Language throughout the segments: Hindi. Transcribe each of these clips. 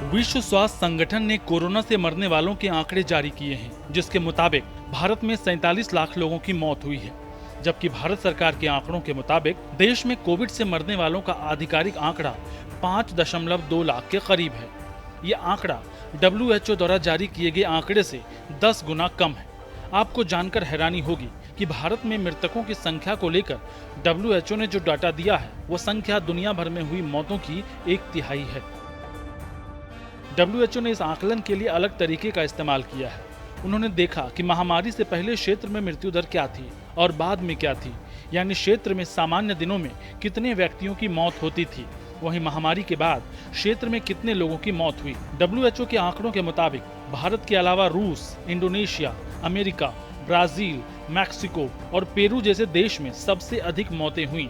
विश्व स्वास्थ्य संगठन ने कोरोना से मरने वालों के आंकड़े जारी किए हैं, जिसके मुताबिक भारत में 47 लाख लोगों की मौत हुई है। जबकि भारत सरकार के आंकड़ों के मुताबिक देश में कोविड से मरने वालों का आधिकारिक आंकड़ा 5.2 लाख के करीब है। ये आंकड़ा WHO द्वारा जारी किए गए आंकड़े से 10 गुना कम है। आपको जानकर हैरानी होगी कि भारत में मृतकों की संख्या को लेकर WHO ने जो डाटा दिया है, वो संख्या दुनिया भर में हुई मौतों की 1/3 है। WHO ने इस आकलन के लिए अलग तरीके का इस्तेमाल किया है। उन्होंने देखा कि महामारी से पहले क्षेत्र में मृत्यु दर क्या थी और बाद में क्या थी, यानी क्षेत्र में सामान्य दिनों में कितने व्यक्तियों की मौत होती थी, वहीं महामारी के बाद क्षेत्र में कितने लोगों की मौत हुई। WHO के आंकड़ों के मुताबिक भारत के अलावा रूस, इंडोनेशिया, अमेरिका, ब्राजील, मैक्सिको और पेरू जैसे देश में सबसे अधिक मौतें हुई।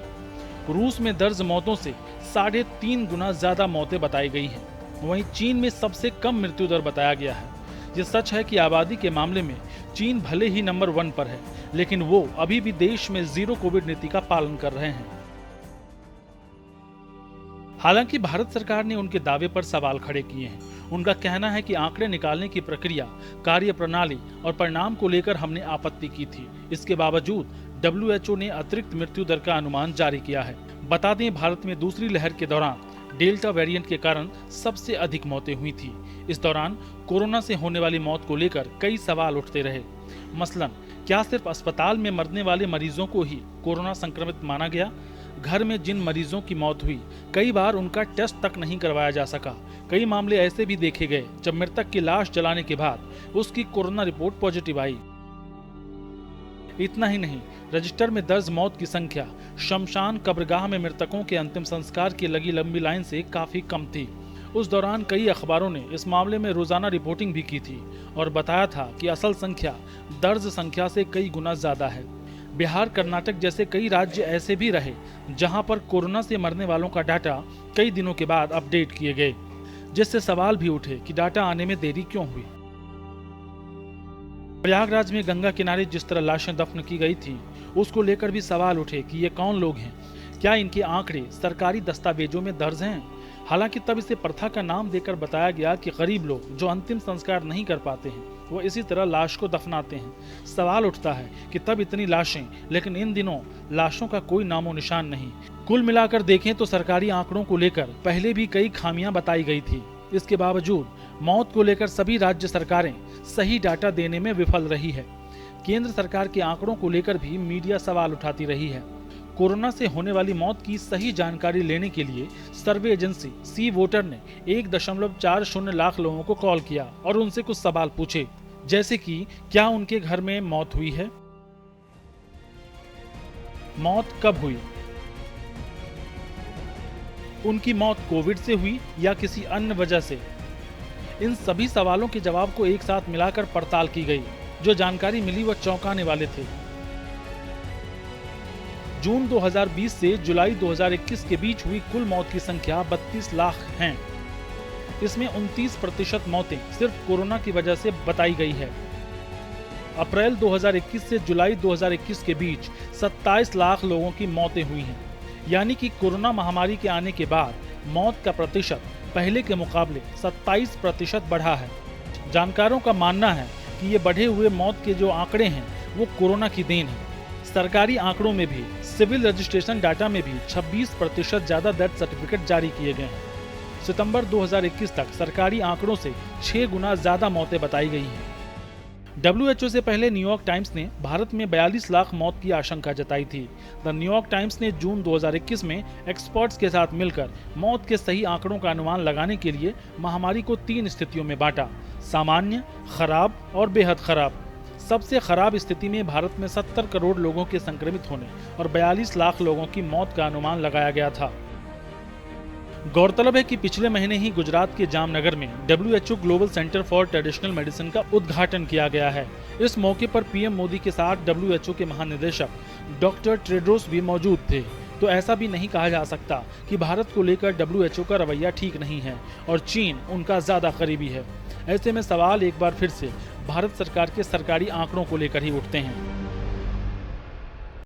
रूस में दर्ज मौतों से 3.5 गुना ज्यादा मौतें बताई गई हैं। वहीं चीन में सबसे कम मृत्यु दर बताया गया है। ये सच है कि आबादी के मामले में चीन भले ही नंबर 1 पर है, लेकिन वो अभी भी देश में जीरो कोविड नीति का पालन कर रहे हैं। हालांकि भारत सरकार ने उनके दावे पर सवाल खड़े किए हैं। उनका कहना है कि आंकड़े निकालने की प्रक्रिया, कार्य प्रणाली और परिणाम को लेकर हमने आपत्ति की थी। इसके बावजूद WHO ने अतिरिक्त मृत्यु दर का अनुमान जारी किया है। बता दें, भारत में दूसरी लहर के दौरान डेल्टा वेरिएंट के कारण सबसे अधिक मौतें हुई थी। इस दौरान कोरोना से होने वाली मौत को लेकर कई सवाल उठते रहे। मसलन, क्या सिर्फ अस्पताल में मरने वाले मरीजों को ही कोरोना संक्रमित माना गया? घर में जिन मरीजों की मौत हुई, कई बार उनका टेस्ट तक नहीं करवाया जा सका। कई मामले ऐसे भी देखे गए जब मृतक की लाश जलाने के बाद उसकी कोरोना रिपोर्ट पॉजिटिव आई। इतना ही नहीं, रजिस्टर में दर्ज मौत की संख्या शमशान कब्रगाह में मृतकों के अंतिम संस्कार की लगी लंबी लाइन से काफी कम थी। उस दौरान कई अखबारों ने इस मामले में रोजाना रिपोर्टिंग भी की थी और बताया था कि असल संख्या दर्ज संख्या से कई गुना ज्यादा है। बिहार, कर्नाटक जैसे कई राज्य ऐसे भी रहे जहां पर कोरोना से मरने वालों का डाटा कई दिनों के बाद अपडेट किए गए, जिससे सवाल भी उठे कि डाटा आने में देरी क्यों हुई। प्रयागराज में गंगा किनारे जिस तरह लाशें दफन की गई थी, उसको लेकर भी सवाल उठे कि ये कौन लोग हैं, क्या इनके आंकड़े सरकारी दस्तावेजों में दर्ज हैं। हालांकि तब इसे प्रथा का नाम देकर बताया गया कि गरीब लोग जो अंतिम संस्कार नहीं कर पाते हैं, वो इसी तरह लाश को दफनाते हैं। सवाल उठता है कि तब इतनी लाशें, लेकिन इन दिनों लाशों का कोई नामो निशान नहीं। कुल मिलाकर देखें तो सरकारी आंकड़ों को लेकर पहले भी कई खामियां बताई गई थी। इसके बावजूद मौत को लेकर सभी राज्य सरकारें सही डाटा देने में विफल रही है। केंद्र सरकार के आंकड़ों को लेकर भी मीडिया सवाल उठाती रही है। कोरोना से होने वाली मौत की सही जानकारी लेने के लिए सर्वे एजेंसी सी वोटर ने 1.40 लाख लोगों को कॉल किया और उनसे कुछ सवाल पूछे, जैसे कि क्या उनके घर में मौत हुई है, मौत कब हुई, उनकी मौत कोविड से हुई या किसी अन्य वजह से। इन सभी सवालों के जवाब को एक साथ मिलाकर पड़ताल की गई। जो जानकारी मिली वह चौंकाने वाले थे। जून 2020 से जुलाई 2021 के बीच हुई कुल मौत की संख्या 32 लाख हैं। इसमें 29% मौतें सिर्फ कोरोना की वजह से बताई गई है। अप्रैल 2021 से जुलाई 2021 के बीच 27 लाख लोगों की मौतें हुई हैं। यानी कि कोरोना महामारी के आने के बाद मौत का प्रतिशत पहले के मुकाबले 27% बढ़ा है। जानकारों का मानना है कि ये बढ़े हुए मौत के जो आंकड़े हैं, वो कोरोना की देन है। सरकारी आंकड़ों में भी, सिविल रजिस्ट्रेशन डाटा में भी 26% ज्यादा डेथ सर्टिफिकेट जारी किए गए हैं। सितंबर 2021 तक सरकारी आंकड़ों से 6 गुना ज्यादा मौतें बताई गई हैं। WHO से पहले न्यूयॉर्क टाइम्स ने भारत में 42 लाख मौत की आशंका जताई थी। द न्यूयॉर्क टाइम्स ने जून 2021 में एक्सपर्ट्स के साथ मिलकर मौत के सही आंकड़ों का अनुमान लगाने के लिए महामारी को 3 स्थितियों में बांटा: सामान्य, खराब और बेहद खराब। सबसे खराब स्थिति में भारत में 70 करोड़ लोगों के संक्रमित होने और 42 लाख लोगों की मौत का अनुमान लगाया गया था। गौरतलब है कि पिछले महीने ही गुजरात के जामनगर में WHO global centre for traditional medicine का उद्घाटन किया गया है। इस मौके पर पीएम मोदी के साथ WHO के महानिदेशक डॉक्टर टेड्रोस भी मौजूद थे। तो ऐसा भी नहीं कहा जा सकता कि भारत को लेकर WHO का रवैया ठीक नहीं है और चीन उनका ज्यादा करीबी है। ऐसे में सवाल एक बार फिर से भारत सरकार के सरकारी आंकड़ों को लेकर ही उठते हैं।